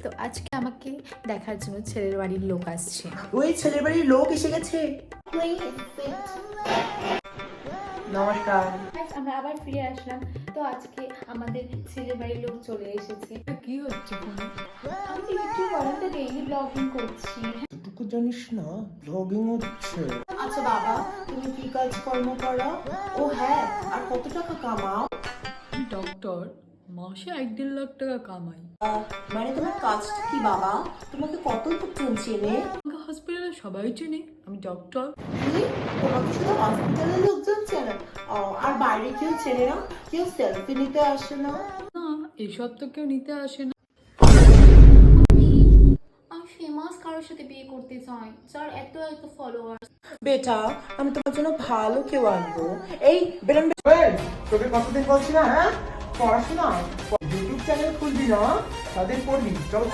তো আজকে আমাকে দেখার জন্য ছেলের বাড়ির লোক আসছে। ওই ছেলের বাড়ির লোক এসে গেছে। নমস্কার। আমরা আবার ফিরে আসলাম। তো আজকে আমাদের ছেলের বাড়ির লোক চলে এসেছে। কি হচ্ছে ফোনে? আমি একটু বলেন তো, ডেইলি ব্লগিং করছি। এটুকু জানিস না ব্লগিং হচ্ছে। আচ্ছা বাবা, তুমি কি কাজকর্ম করো? ও হ্যাঁ, আর কত টাকা কামাও? আমি ডক্টর, মাসে 1-1.5 লাখ টাকা কামাই। মানে তোমার কাজটা কি বাবা? তোমাকে কত লোকজন চেনে? আমাকে হসপিটালে সবাই চেনে, আমি ডক্টর। কি? তোমাকে শুধু হসপিটালের লোকজন চেনে? আর বাইরে কেউ চেনে না? কেউ সেলফি নিতে আসে না? না, এসব তো কেউ নিতে আসে না। আমি ফেমাস কারোর সাথে বিয়ে করতে চাই, যার এত এত ফলোয়ার। বেটা, আমি তোমার জন্য ভালো কেউ আনবো। এই বেরন। তোকে কতদিন বলছি না, হ্যাঁ পড়াশোনা ইউটিউব চ্যানেল খুলবি না, তাদের পড়বি। চল